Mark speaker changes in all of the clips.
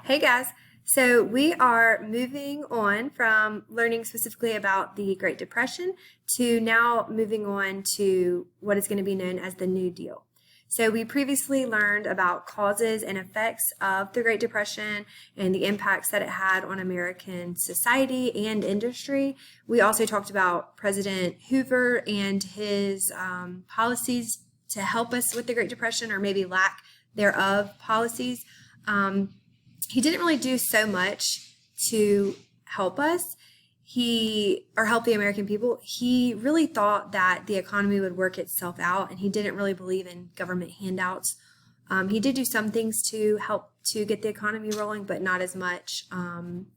Speaker 1: Hey guys, so we are moving on from learning specifically about the Great Depression to now moving on to what is going to be known as the New Deal. So we previously learned about causes and effects of the Great Depression and the impacts that it had on American society and industry. We also talked about President Hoover and his policies to help us with the Great Depression, or maybe lack thereof policies. He didn't really do so much to help us. Or help the American people. He really thought that the economy would work itself out, and he didn't really believe in government handouts. He did do some things to help to get the economy rolling, but not as much, as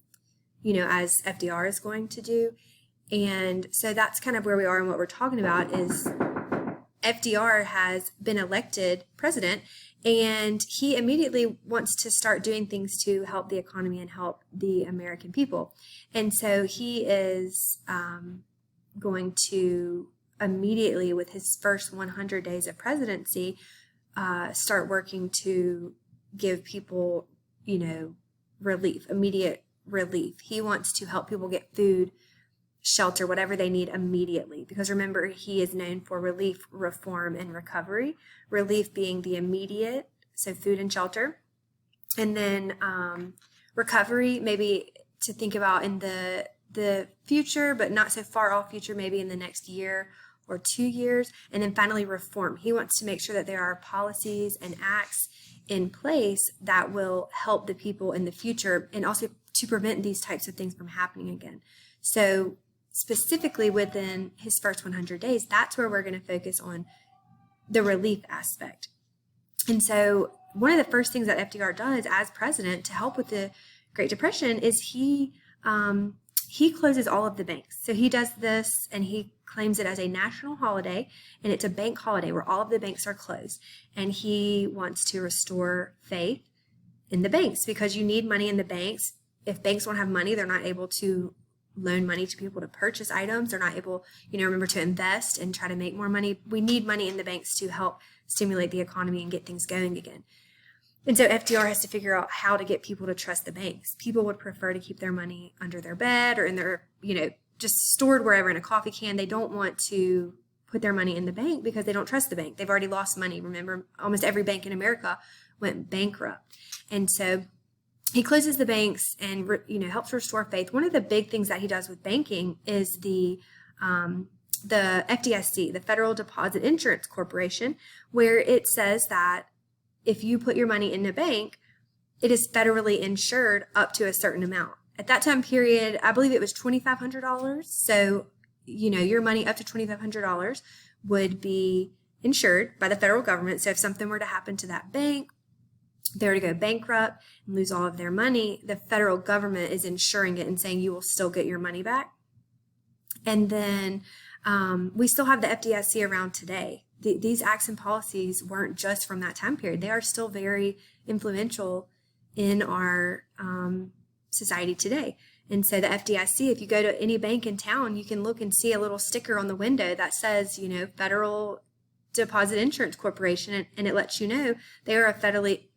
Speaker 1: FDR is going to do. And so that's kind of where we are, and what we're talking about is FDR has been elected president, and he immediately wants to start doing things to help the economy and help the American people. And so he is going to immediately, with his first 100 days of presidency, start working to give people, relief, immediate relief. He wants to help people get food, shelter, whatever they need immediately. Because remember, he is known for relief, reform, and recovery. Relief being the immediate, so food and shelter. And then recovery, maybe to think about in the future, but not so far off future, maybe in the next year or 2 years. And then finally, reform. He wants to make sure that there are policies and acts in place that will help the people in the future, and also to prevent these types of things from happening again. So specifically within his first 100 days, that's where we're going to focus on the relief aspect. And so one of the first things that FDR does as president to help with the Great Depression is he closes all of the banks. So he does this, and he claims it as a national holiday, and it's a bank holiday where all of the banks are closed. And he wants to restore faith in the banks, because you need money in the banks. If banks don't have money, they're not able to loan money to people to purchase items. They're not able, remember, to invest and try to make more money. We need money in the banks to help stimulate the economy and get things going again. And so FDR has to figure out how to get people to trust the banks. People would prefer to keep their money under their bed or in their, just stored wherever in a coffee can. They don't want to put their money in the bank because they don't trust the bank. They've already lost money. Remember, almost every bank in America went bankrupt. And so he closes the banks and, helps restore faith. One of the big things that he does with banking is the FDIC, the Federal Deposit Insurance Corporation, where it says that if you put your money in a bank, it is federally insured up to a certain amount. At that time period, I believe it was $2,500. So, your money up to $2,500 would be insured by the federal government. So if something were to happen to that bank, they were to go bankrupt and lose all of their money, the federal government is insuring it and saying you will still get your money back. And then we still have the FDIC around today. These acts and policies weren't just from that time period. They are still very influential in our society today. And so the FDIC, if you go to any bank in town, you can look and see a little sticker on the window that says, Federal Deposit Insurance Corporation, and it lets you know they are a federally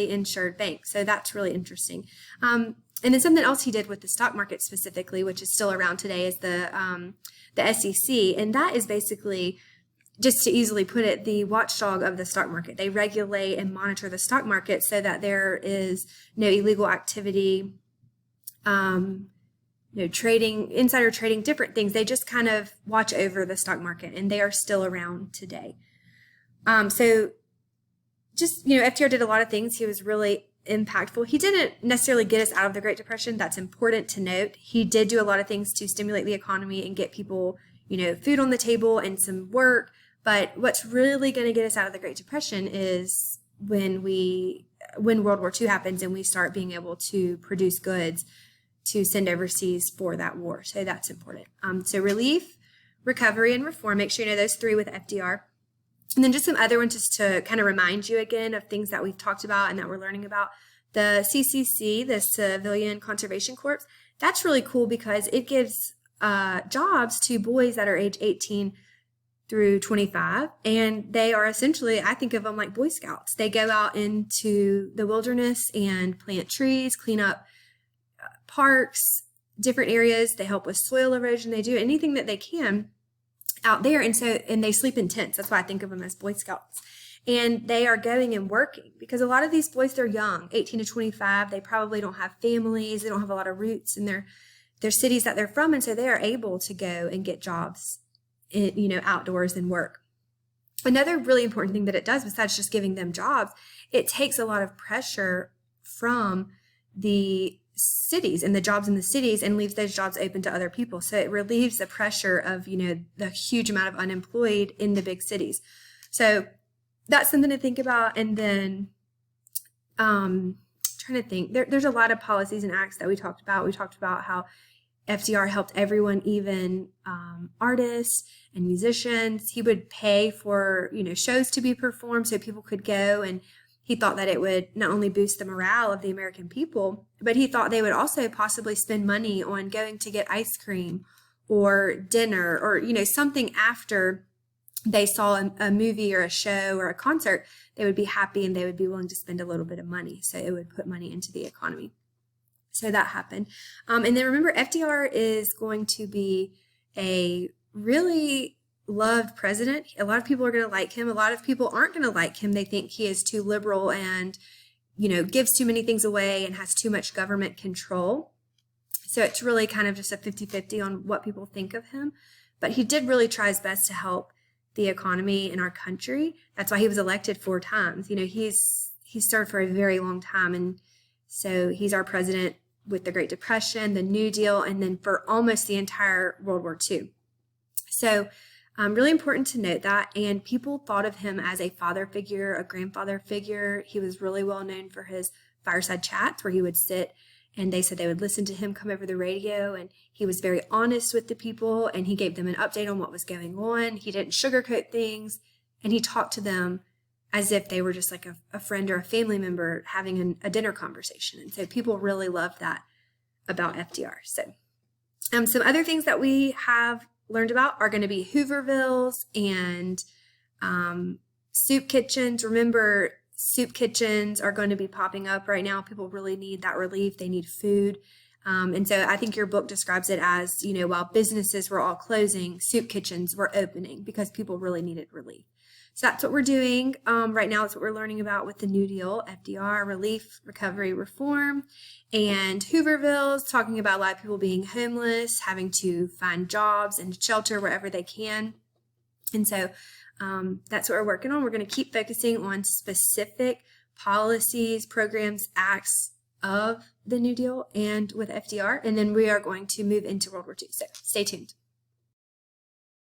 Speaker 1: insured bank. So that's really interesting. And then something else he did with the stock market specifically, which is still around today, is the SEC. And that is basically, just to easily put it, the watchdog of the stock market. They regulate and monitor the stock market so that there is no illegal activity, trading, insider trading, different things. They just kind of watch over the stock market, and they are still around today. FDR did a lot of things. He was really impactful. He didn't necessarily get us out of the Great Depression. That's important to note. He did do a lot of things to stimulate the economy and get people, food on the table and some work. But what's really going to get us out of the Great Depression is when World War II happens and we start being able to produce goods to send overseas for that war. So that's important. So relief, recovery, and reform. Make sure you know those three with FDR. And then just some other ones just to kind of remind you again of things that we've talked about and that we're learning about. The CCC, the Civilian Conservation Corps, that's really cool because it gives jobs to boys that are age 18 through 25, and they are essentially, I think of them like Boy Scouts. They go out into the wilderness and plant trees, clean up parks, different areas. They help with soil erosion. They do anything that they can out there. And they sleep in tents. That's why I think of them as Boy Scouts. And they are going and working because a lot of these boys, they're young, 18 to 25. They probably don't have families. They don't have a lot of roots in their cities that they're from. And so they are able to go and get jobs, outdoors and work. Another really important thing that it does, besides just giving them jobs, it takes a lot of pressure from the cities and the jobs in the cities and leaves those jobs open to other people. So it relieves the pressure of, the huge amount of unemployed in the big cities. So that's something to think about. And then trying to think, there's a lot of policies and acts that we talked about. We talked about how FDR helped everyone, even artists and musicians. He would pay for, shows to be performed so people could go, and he thought that it would not only boost the morale of the American people, but he thought they would also possibly spend money on going to get ice cream or dinner or, something after they saw a movie or a show or a concert. They would be happy and they would be willing to spend a little bit of money. So it would put money into the economy. So that happened. And then remember, FDR is going to be a really loved president. A lot of people are going to like him. A lot of people aren't going to like him. They think he is too liberal and, gives too many things away and has too much government control. So it's really kind of just a 50-50 on what people think of him. But he did really try his best to help the economy in our country. That's why he was elected 4 times. He's served for a very long time. And so he's our president with the Great Depression, the New Deal, and then for almost the entire World War II. So really important to note that. And people thought of him as a father figure, a grandfather figure. He was really well known for his fireside chats where he would sit and they said they would listen to him come over the radio, and he was very honest with the people and he gave them an update on what was going on. He didn't sugarcoat things, and he talked to them as if they were just like a friend or a family member having a dinner conversation. And so people really loved that about FDR. So some other things that we have learned about are going to be Hoovervilles and soup kitchens. Remember, soup kitchens are going to be popping up right now. People really need that relief. They need food. And so I think your book describes it as, while businesses were all closing, soup kitchens were opening because people really needed relief. So that's what we're doing right now. That's what we're learning about with the New Deal, FDR, relief, recovery, reform, and Hoovervilles, talking about a lot of people being homeless, having to find jobs and shelter wherever they can. And so that's what we're working on. We're going to keep focusing on specific policies, programs, acts of the New Deal and with FDR. And then we are going to move into World War II. So stay tuned.